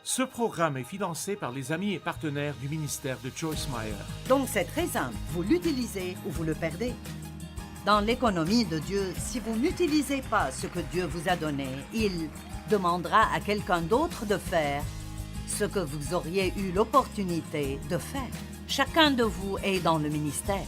Ce programme est financé par les amis et partenaires du ministère de Joyce Meyer. Donc c'est très simple, vous l'utilisez ou vous le perdez. Dans l'économie de Dieu, si vous n'utilisez pas ce que Dieu vous a donné, il demandera à quelqu'un d'autre de faire ce que vous auriez eu l'opportunité de faire. Chacun de vous est dans le ministère.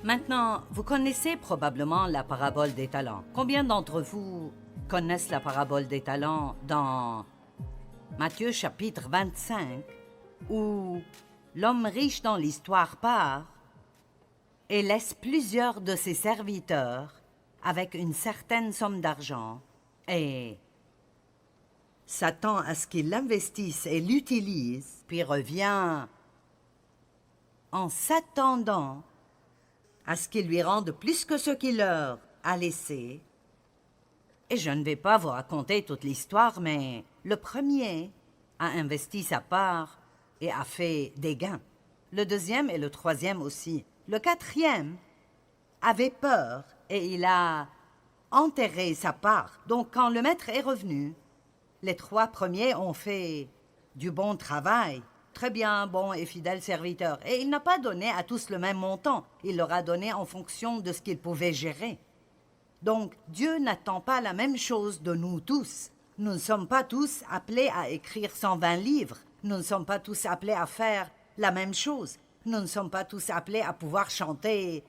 Maintenant, vous connaissez probablement la parabole des talents. Combien d'entre vous connaissent la parabole des talents dans Matthieu chapitre 25, où l'homme riche dans l'histoire part et laisse plusieurs de ses serviteurs avec une certaine somme d'argent et s'attend à ce qu'ils l'investissent et l'utilisent, puis revient en s'attendant à ce qu'ils lui rendent plus que ce qu'il leur a laissé. Et je ne vais pas vous raconter toute l'histoire, mais le premier a investi sa part et a fait des gains. Le deuxième et le troisième aussi. Le quatrième avait peur et il a enterré sa part. Donc quand le maître est revenu, les trois premiers ont fait du bon travail. Très bien, bon et fidèle serviteur. Et il n'a pas donné à tous le même montant. Il leur a donné en fonction de ce qu'ils pouvaient gérer. Donc, Dieu n'attend pas la même chose de nous tous. Nous ne sommes pas tous appelés à écrire 120 livres. Nous ne sommes pas tous appelés à faire la même chose. Nous ne sommes pas tous appelés à pouvoir chanter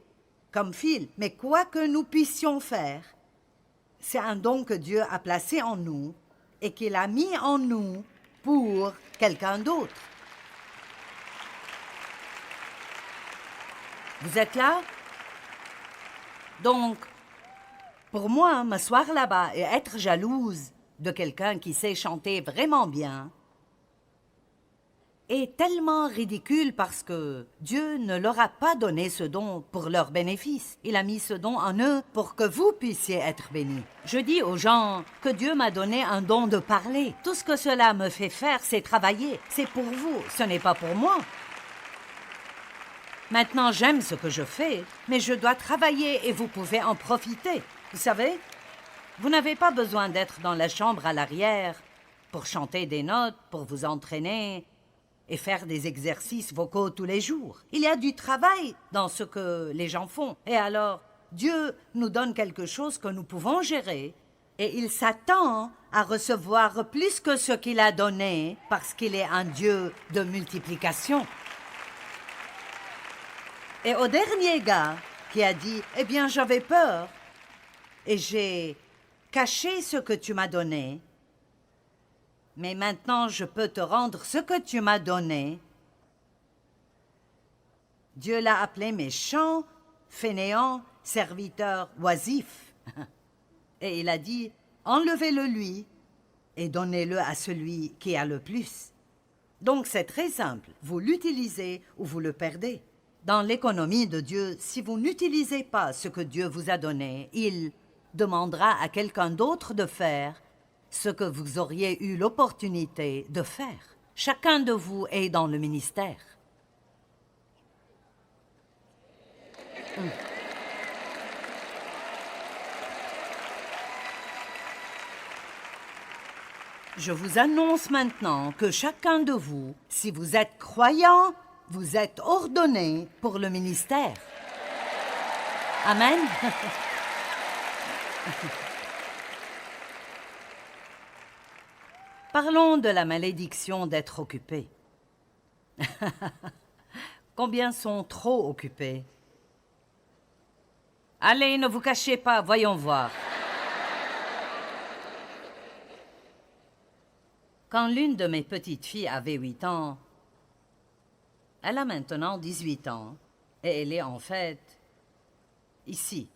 comme Phil. Mais quoi que nous puissions faire, c'est un don que Dieu a placé en nous et qu'il a mis en nous pour quelqu'un d'autre. Vous êtes là? Donc, pour moi, m'asseoir là-bas et être jalouse de quelqu'un qui sait chanter vraiment bien est tellement ridicule parce que Dieu ne leur a pas donné ce don pour leur bénéfice. Il a mis ce don en eux pour que vous puissiez être bénis. Je dis aux gens que Dieu m'a donné un don de parler. Tout ce que cela me fait faire, c'est travailler. C'est pour vous, ce n'est pas pour moi. Maintenant, j'aime ce que je fais, mais je dois travailler et vous pouvez en profiter. Vous savez, vous n'avez pas besoin d'être dans la chambre à l'arrière pour chanter des notes, pour vous entraîner et faire des exercices vocaux tous les jours. Il y a du travail dans ce que les gens font. Et alors, Dieu nous donne quelque chose que nous pouvons gérer et il s'attend à recevoir plus que ce qu'il a donné parce qu'il est un Dieu de multiplication. Et au dernier gars qui a dit « Eh bien, j'avais peur et j'ai caché ce que tu m'as donné, mais maintenant je peux te rendre ce que tu m'as donné. » Dieu l'a appelé méchant, fainéant, serviteur oisif. Et il a dit « Enlevez-le lui et donnez-le à celui qui a le plus. » Donc c'est très simple, vous l'utilisez ou vous le perdez. Dans l'économie de Dieu, si vous n'utilisez pas ce que Dieu vous a donné, il demandera à quelqu'un d'autre de faire ce que vous auriez eu l'opportunité de faire. Chacun de vous est dans le ministère. Je vous annonce maintenant que chacun de vous, si vous êtes croyant, vous êtes ordonné pour le ministère. Amen. Parlons de la malédiction d'être occupé. Combien sont trop occupés? Allez, ne vous cachez pas, voyons voir. Quand l'une de mes petites filles avait 8 ans, elle a maintenant 18 ans et elle est en fait ici.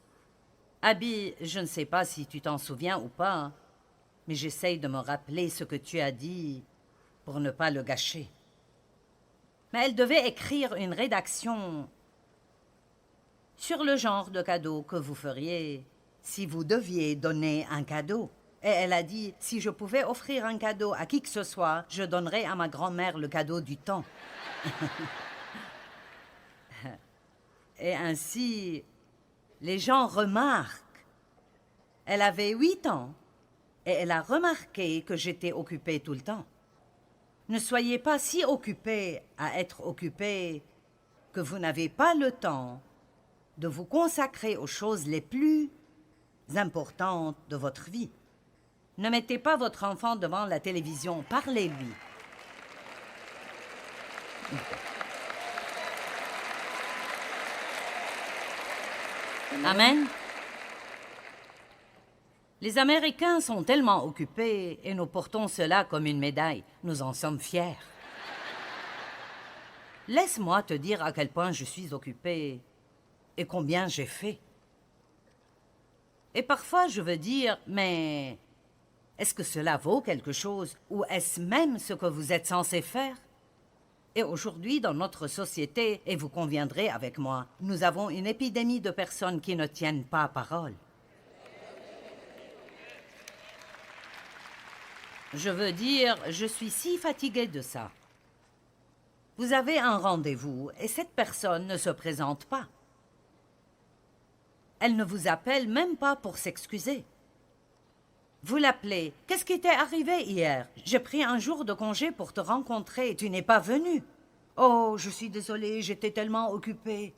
Abby, je ne sais pas si tu t'en souviens ou pas, mais j'essaye de me rappeler ce que tu as dit pour ne pas le gâcher. Mais elle devait écrire une rédaction sur le genre de cadeau que vous feriez si vous deviez donner un cadeau. Et elle a dit, si je pouvais offrir un cadeau à qui que ce soit, je donnerais à ma grand-mère le cadeau du temps. Et ainsi, les gens remarquent. Elle avait 8 ans et elle a remarqué que j'étais occupée tout le temps. Ne soyez pas si occupés à être occupés que vous n'avez pas le temps de vous consacrer aux choses les plus importantes de votre vie. Ne mettez pas votre enfant devant la télévision, parlez-lui. Amen. Les Américains sont tellement occupés et nous portons cela comme une médaille. Nous en sommes fiers. Laisse-moi te dire à quel point je suis occupée et combien j'ai fait. Et parfois je veux dire, mais est-ce que cela vaut quelque chose ou est-ce même ce que vous êtes censé faire? Et aujourd'hui, dans notre société, et vous conviendrez avec moi, nous avons une épidémie de personnes qui ne tiennent pas parole. Je veux dire, je suis si fatiguée de ça. Vous avez un rendez-vous et cette personne ne se présente pas. Elle ne vous appelle même pas pour s'excuser. Vous l'appelez. « Qu'est-ce qui t'est arrivé hier? J'ai pris un jour de congé pour te rencontrer et tu n'es pas venu. »« Oh, je suis désolée, j'étais tellement occupée. »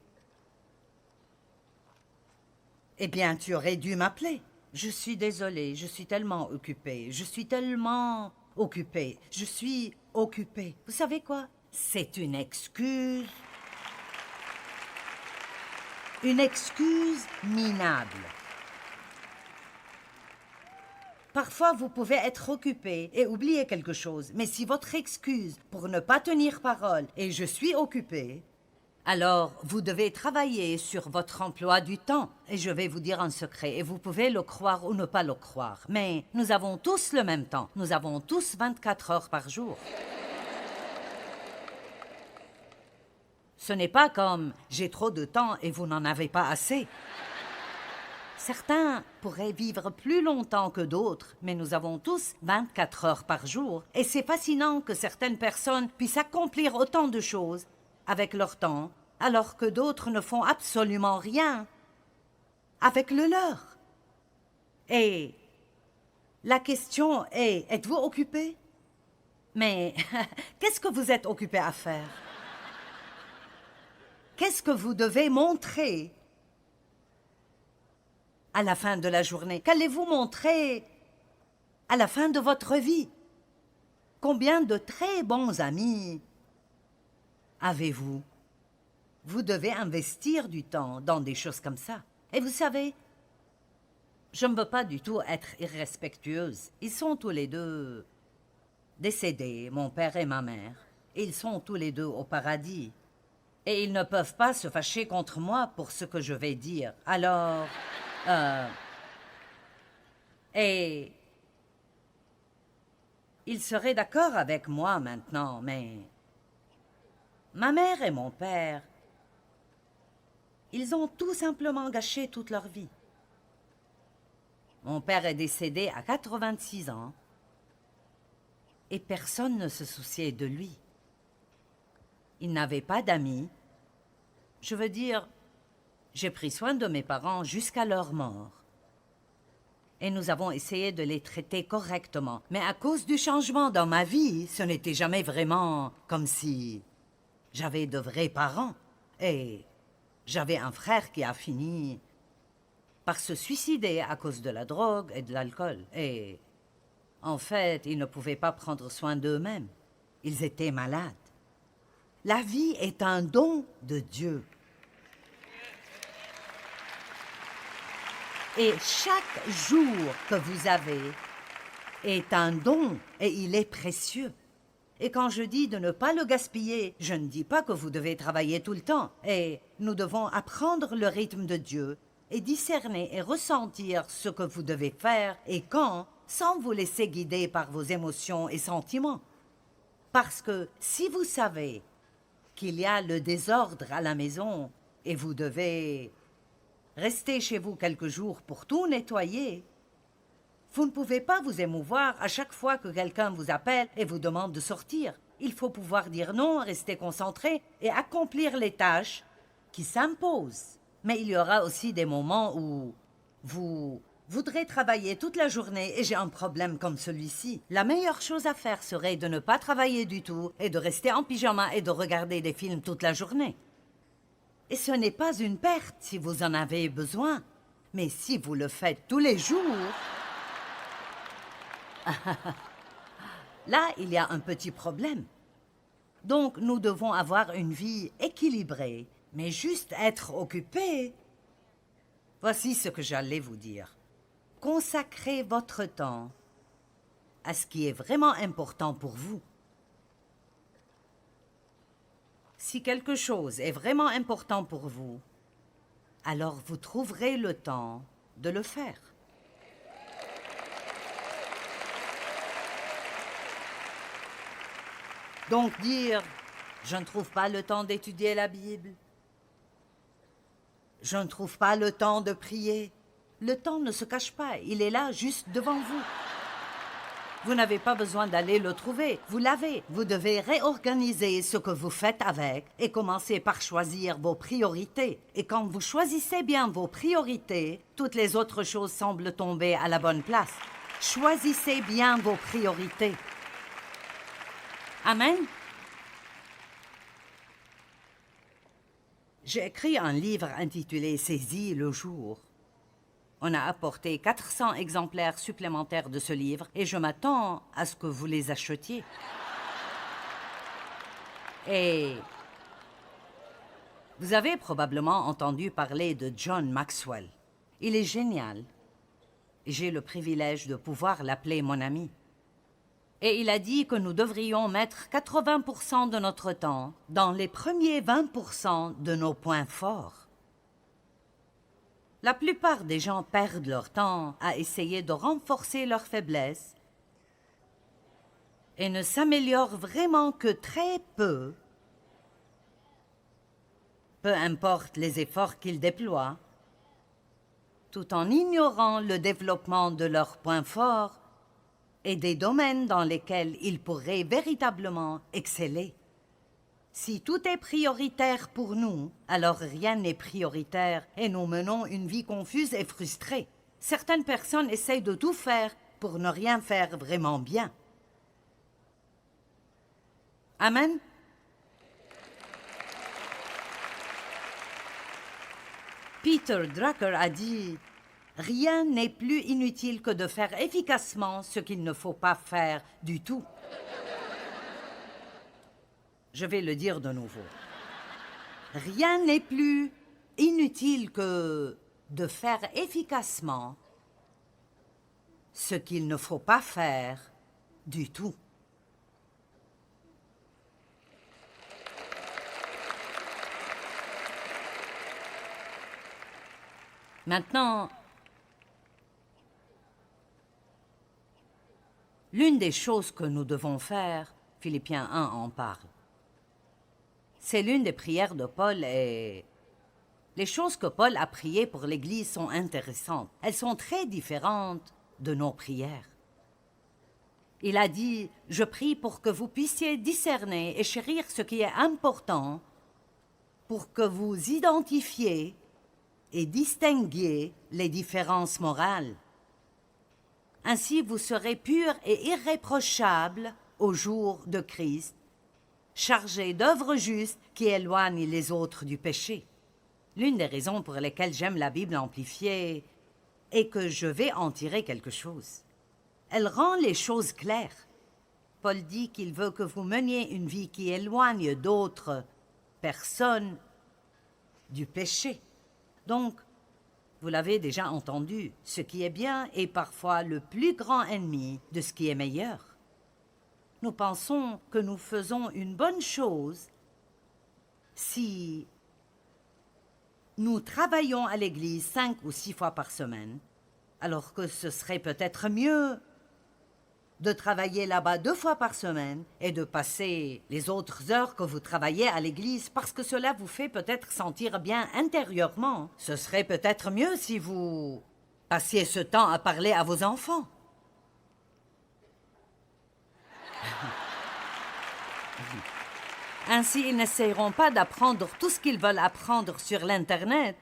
Eh bien, tu aurais dû m'appeler. « Je suis désolée, je suis tellement occupée. Je suis tellement occupée. Je suis occupée. » Vous savez quoi? C'est une excuse. Une excuse minable. Parfois, vous pouvez être occupé et oublier quelque chose, mais si votre excuse pour ne pas tenir parole est « je suis occupé », alors vous devez travailler sur votre emploi du temps. Et je vais vous dire un secret, et vous pouvez le croire ou ne pas le croire, mais nous avons tous le même temps. Nous avons tous 24 heures par jour. Ce n'est pas comme « j'ai trop de temps et vous n'en avez pas assez ». Certains pourraient vivre plus longtemps que d'autres, mais nous avons tous 24 heures par jour. Et c'est fascinant que certaines personnes puissent accomplir autant de choses avec leur temps, alors que d'autres ne font absolument rien avec le leur. Et la question est, êtes-vous occupé? Mais qu'est-ce que vous êtes occupé à faire? Qu'est-ce que vous devez montrer à la fin de la journée? Qu'allez-vous montrer à la fin de votre vie? Combien de très bons amis avez-vous? Vous devez investir du temps dans des choses comme ça. Et vous savez, je ne veux pas du tout être irrespectueuse. Ils sont tous les deux décédés, mon père et ma mère. Ils sont tous les deux au paradis. Et ils ne peuvent pas se fâcher contre moi pour ce que je vais dire. Alors... Et il serait d'accord avec moi maintenant, mais ma mère et mon père, ils ont tout simplement gâché toute leur vie. Mon père est décédé à 86 ans et personne ne se souciait de lui. Il n'avait pas d'amis. Je veux dire, j'ai pris soin de mes parents jusqu'à leur mort. Et nous avons essayé de les traiter correctement. Mais à cause du changement dans ma vie, ce n'était jamais vraiment comme si j'avais de vrais parents. Et j'avais un frère qui a fini par se suicider à cause de la drogue et de l'alcool. Et en fait, ils ne pouvaient pas prendre soin d'eux-mêmes. Ils étaient malades. La vie est un don de Dieu. Et chaque jour que vous avez est un don et il est précieux. Et quand je dis de ne pas le gaspiller, je ne dis pas que vous devez travailler tout le temps. Et nous devons apprendre le rythme de Dieu et discerner et ressentir ce que vous devez faire et quand, sans vous laisser guider par vos émotions et sentiments. Parce que si vous savez qu'il y a le désordre à la maison et vous devez rester chez vous quelques jours pour tout nettoyer, Vous ne pouvez pas vous émouvoir à chaque fois que quelqu'un vous appelle et vous demande de sortir. Il faut pouvoir dire non, rester concentré et accomplir les tâches qui s'imposent. Mais il y aura aussi des moments où vous voudrez travailler toute la journée et j'ai un problème comme celui-ci. La meilleure chose à faire serait de ne pas travailler du tout et de rester en pyjama et de regarder des films toute la journée. Et ce n'est pas une perte si vous en avez besoin. Mais si vous le faites tous les jours... Là, il y a un petit problème. Donc, nous devons avoir une vie équilibrée, mais juste être occupés. Voici ce que j'allais vous dire. Consacrez votre temps à ce qui est vraiment important pour vous. Si quelque chose est vraiment important pour vous, alors vous trouverez le temps de le faire. Donc dire « Je ne trouve pas le temps d'étudier la Bible. Je ne trouve pas le temps de prier. » Le temps ne se cache pas, il est là, juste devant vous. Vous n'avez pas besoin d'aller le trouver, vous l'avez. Vous devez réorganiser ce que vous faites avec et commencer par choisir vos priorités. Et quand vous choisissez bien vos priorités, toutes les autres choses semblent tomber à la bonne place. Choisissez bien vos priorités. Amen. J'ai écrit un livre intitulé « Saisis le jour ». On a apporté 400 exemplaires supplémentaires de ce livre et je m'attends à ce que vous les achetiez. Et vous avez probablement entendu parler de John Maxwell. Il est génial. J'ai le privilège de pouvoir l'appeler mon ami. Et il a dit que nous devrions mettre 80% de notre temps dans les premiers 20% de nos points forts. La plupart des gens perdent leur temps à essayer de renforcer leurs faiblesses et ne s'améliorent vraiment que très peu, peu importe les efforts qu'ils déploient, tout en ignorant le développement de leurs points forts et des domaines dans lesquels ils pourraient véritablement exceller. Si tout est prioritaire pour nous, alors rien n'est prioritaire et nous menons une vie confuse et frustrée. Certaines personnes essayent de tout faire pour ne rien faire vraiment bien. Amen. Peter Drucker a dit « Rien n'est plus inutile que de faire efficacement ce qu'il ne faut pas faire du tout. » Je vais le dire de nouveau. Rien n'est plus inutile que de faire efficacement ce qu'il ne faut pas faire du tout. Maintenant, l'une des choses que nous devons faire, Philippiens 1 en parle. C'est l'une des prières de Paul et les choses que Paul a priées pour l'Église sont intéressantes. Elles sont très différentes de nos prières. Il a dit « Je prie pour que vous puissiez discerner et chérir ce qui est important, pour que vous identifiez et distinguiez les différences morales. Ainsi vous serez purs et irréprochables au jour de Christ, chargés d'œuvres justes qui éloignent les autres du péché. » L'une des raisons pour lesquelles j'aime la Bible amplifiée est que je vais en tirer quelque chose. Elle rend les choses claires. Paul dit qu'il veut que vous meniez une vie qui éloigne d'autres personnes du péché. Donc, vous l'avez déjà entendu, ce qui est bien est parfois le plus grand ennemi de ce qui est meilleur. Nous pensons que nous faisons une bonne chose si nous travaillons à l'église 5 ou 6 fois par semaine, alors que ce serait peut-être mieux de travailler là-bas 2 fois par semaine et de passer les autres heures que vous travaillez à l'église parce que cela vous fait peut-être sentir bien intérieurement. Ce serait peut-être mieux si vous passiez ce temps à parler à vos enfants. Ainsi, ils n'essayeront pas d'apprendre tout ce qu'ils veulent apprendre sur l'Internet.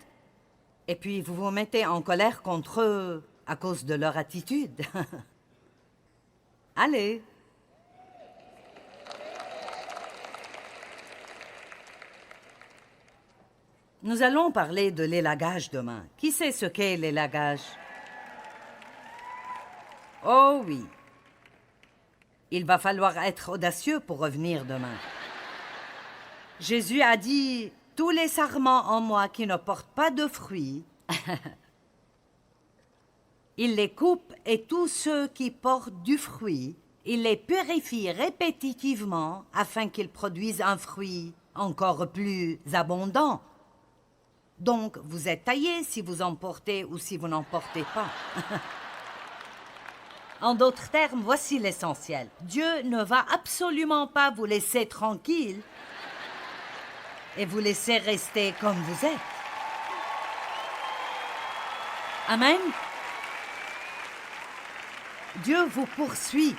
Et puis, vous vous mettez en colère contre eux à cause de leur attitude. Allez. Nous allons parler de l'élagage demain. Qui sait ce qu'est l'élagage? Oh oui. Il va falloir être audacieux pour revenir demain. Jésus a dit, « Tous les sarments en moi qui ne portent pas de fruits, il les coupe et tous ceux qui portent du fruit, il les purifie répétitivement afin qu'ils produisent un fruit encore plus abondant. Donc, vous êtes taillés si vous en portez ou si vous n'en portez pas. » En d'autres termes, voici l'essentiel. Dieu ne va absolument pas vous laisser tranquille et vous laisser rester comme vous êtes. Amen. Dieu vous poursuit.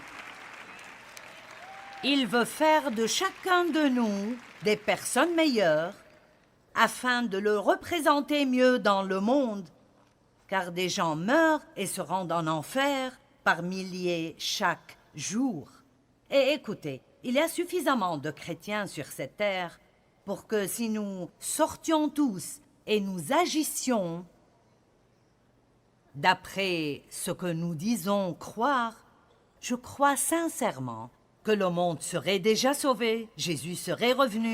Il veut faire de chacun de nous des personnes meilleures afin de le représenter mieux dans le monde, car des gens meurent et se rendent en enfer par milliers chaque jour. Et écoutez, il y a suffisamment de chrétiens sur cette terre pour que si nous sortions tous et nous agissions d'après ce que nous disons croire, je crois sincèrement que le monde serait déjà sauvé, Jésus serait revenu.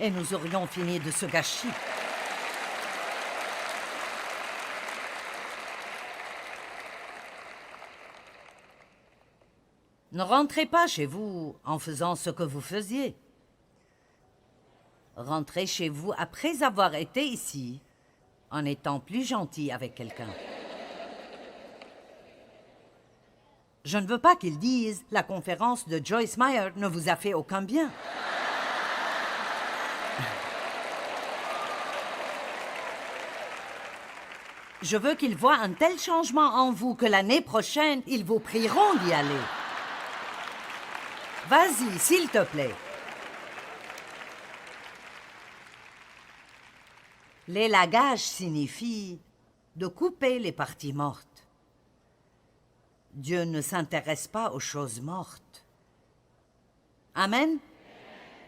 Et nous aurions fini de ce gâchis. Ne rentrez pas chez vous en faisant ce que vous faisiez. Rentrez chez vous après avoir été ici, en étant plus gentil avec quelqu'un. Je ne veux pas qu'ils disent « La conférence de Joyce Meyer ne vous a fait aucun bien ». Je veux qu'ils voient un tel changement en vous que l'année prochaine, ils vous prieront d'y aller. Vas-y, s'il te plaît. L'élagage signifie de couper les parties mortes. Dieu ne s'intéresse pas aux choses mortes. Amen.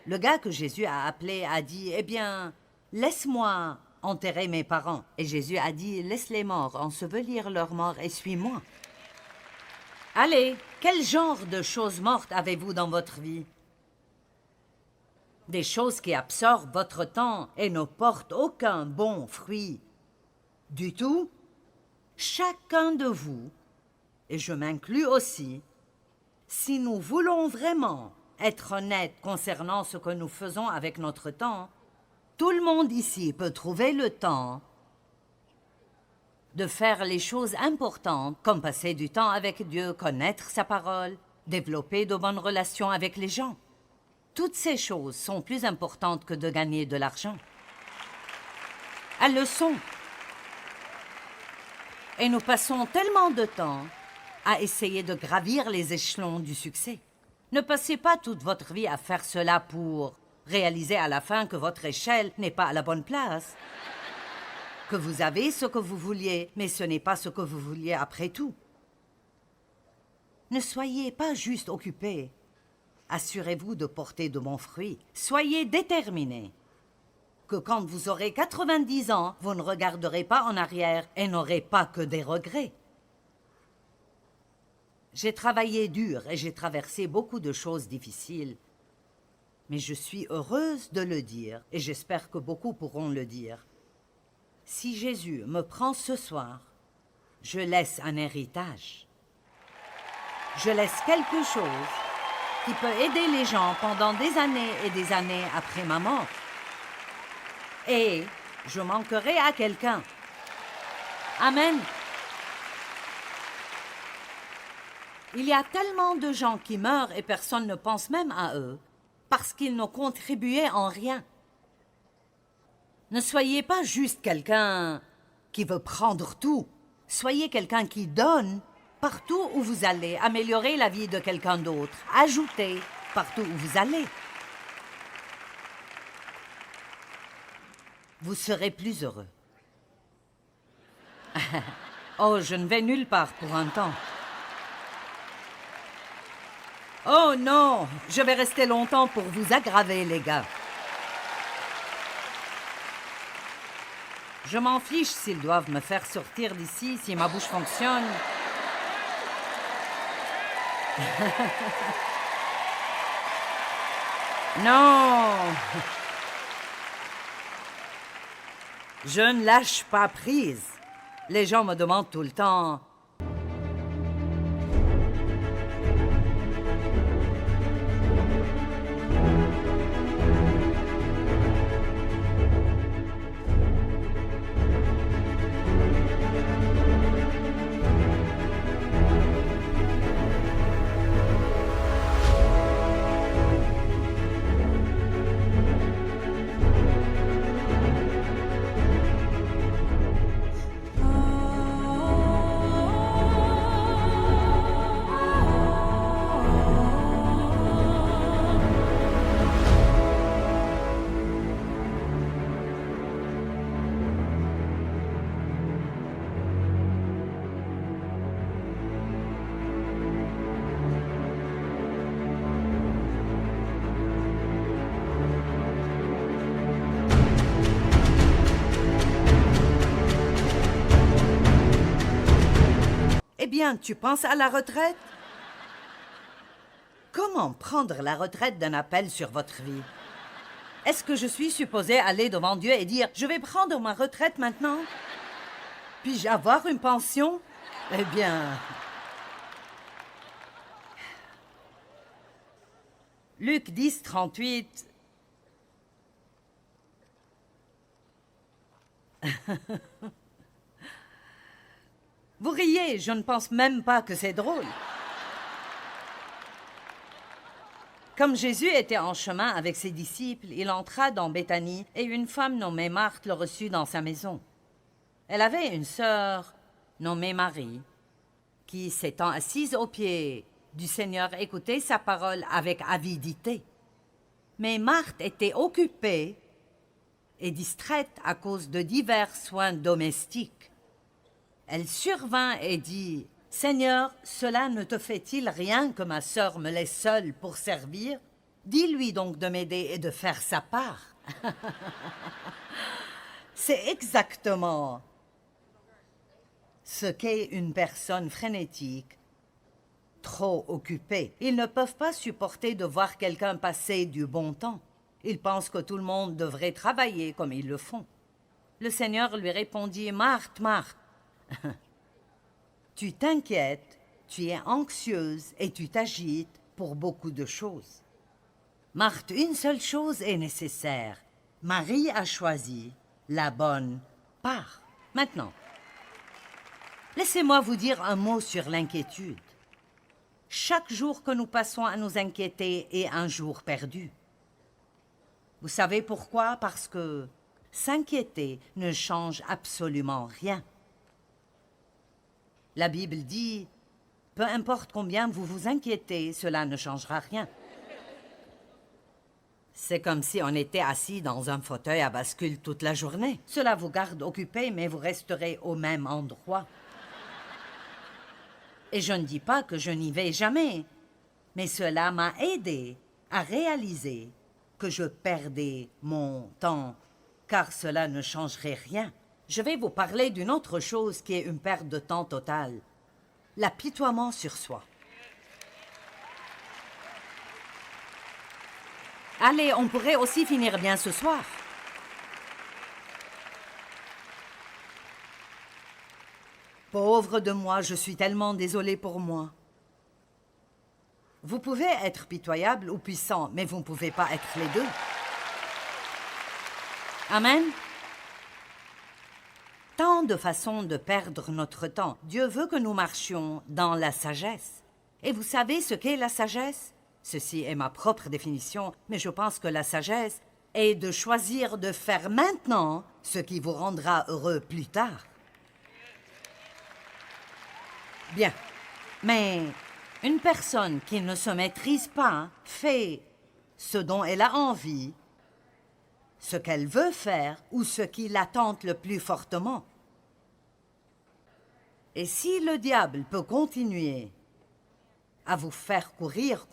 Le gars que Jésus a appelé a dit, « Eh bien, laisse-moi enterrer mes parents. » Et Jésus a dit, « Laisse les morts ensevelir leurs morts et suis-moi. » Allez, quel genre de choses mortes avez-vous dans votre vie? Des choses qui absorbent votre temps et ne portent aucun bon fruit du tout? Chacun de vous, et je m'inclus aussi, si nous voulons vraiment être honnêtes concernant ce que nous faisons avec notre temps, tout le monde ici peut trouver le temps de faire les choses importantes, comme passer du temps avec Dieu, connaître sa parole, développer de bonnes relations avec les gens. Toutes ces choses sont plus importantes que de gagner de l'argent. Elles le sont. Et nous passons tellement de temps à essayer de gravir les échelons du succès. Ne passez pas toute votre vie à faire cela pour réaliser à la fin que votre échelle n'est pas à la bonne place. Que vous avez ce que vous vouliez, mais ce n'est pas ce que vous vouliez après tout. Ne soyez pas juste occupé. Assurez-vous de porter de bons fruits. Soyez déterminé. Que quand vous aurez 90 ans, vous ne regarderez pas en arrière et n'aurez pas que des regrets. J'ai travaillé dur et j'ai traversé beaucoup de choses difficiles. Mais je suis heureuse de le dire et j'espère que beaucoup pourront le dire. Si Jésus me prend ce soir, je laisse un héritage. Je laisse quelque chose qui peut aider les gens pendant des années et des années après ma mort. Et je manquerai à quelqu'un. Amen. Il y a tellement de gens qui meurent et personne ne pense même à eux parce qu'ils n'ont contribué en rien. Ne soyez pas juste quelqu'un qui veut prendre tout. Soyez quelqu'un qui donne partout où vous allez, améliorer la vie de quelqu'un d'autre, ajouter partout où vous allez. Vous serez plus heureux. Oh, je ne vais nulle part pour un temps. Oh non, je vais rester longtemps pour vous aggraver, les gars. Je m'en fiche s'ils doivent me faire sortir d'ici, si ma bouche fonctionne. Non. Je ne lâche pas prise. Les gens me demandent tout le temps... Eh bien, tu penses à la retraite? Comment prendre la retraite d'un appel sur votre vie? Est-ce que je suis supposée aller devant Dieu et dire « Je vais prendre ma retraite maintenant? Puis-je avoir une pension? » Eh bien... Luc 10, 38... Vous riez, je ne pense même pas que c'est drôle. Comme Jésus était en chemin avec ses disciples, il entra dans Béthanie et une femme nommée Marthe le reçut dans sa maison. Elle avait une sœur nommée Marie qui, s'étant assise aux pieds du Seigneur, écoutait sa parole avec avidité. Mais Marthe était occupée et distraite à cause de divers soins domestiques. Elle survint et dit, « Seigneur, cela ne te fait-il rien que ma sœur me laisse seule pour servir? Dis-lui donc de m'aider et de faire sa part. » C'est exactement ce qu'est une personne frénétique, trop occupée. Ils ne peuvent pas supporter de voir quelqu'un passer du bon temps. Ils pensent que tout le monde devrait travailler comme ils le font. Le Seigneur lui répondit, « Marthe, Marthe, tu t'inquiètes, tu es anxieuse et tu t'agites pour beaucoup de choses. Marthe, une seule chose est nécessaire. Marie a choisi la bonne part. Maintenant, laissez-moi vous dire un mot sur l'inquiétude. Chaque jour que nous passons à nous inquiéter est un jour perdu. Vous savez pourquoi? Parce que s'inquiéter ne change absolument rien. La Bible dit « peu importe combien vous vous inquiétez, cela ne changera rien. C'est comme si on était assis dans un fauteuil à bascule toute la journée. Cela vous garde occupé, mais vous resterez au même endroit. Et je ne dis pas que je n'y vais jamais, mais cela m'a aidé à réaliser que je perdais mon temps, car cela ne changerait rien. Je vais vous parler d'une autre chose qui est une perte de temps totale. L'apitoiement sur soi. Allez, on pourrait aussi finir bien ce soir. Pauvre de moi, je suis tellement désolée pour moi. Vous pouvez être pitoyable ou puissant, mais vous ne pouvez pas être les deux. Amen. Tant de façons de perdre notre temps. Dieu veut que nous marchions dans la sagesse. Et vous savez ce qu'est la sagesse? Ceci est ma propre définition, mais je pense que la sagesse est de choisir de faire maintenant ce qui vous rendra heureux plus tard. Bien, mais une personne qui ne se maîtrise pas fait ce dont elle a envie, ce qu'elle veut faire ou ce qui la tente le plus fortement. Et si le diable peut continuer à vous faire courir,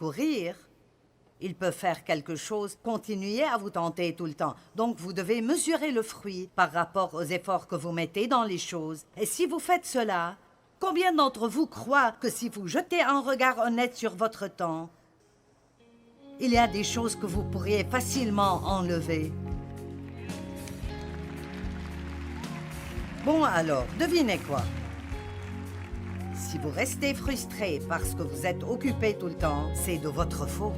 il peut faire quelque chose, continuer à vous tenter tout le temps. Donc vous devez mesurer le fruit par rapport aux efforts que vous mettez dans les choses. Et si vous faites cela, combien d'entre vous croient que si vous jetez un regard honnête sur votre temps, il y a des choses que vous pourriez facilement enlever? Bon alors, devinez quoi? Si vous restez frustré parce que vous êtes occupé tout le temps, c'est de votre faute.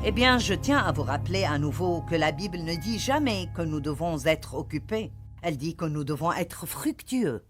Eh bien, je tiens à vous rappeler à nouveau que la Bible ne dit jamais que nous devons être occupés. Elle dit que nous devons être fructueux.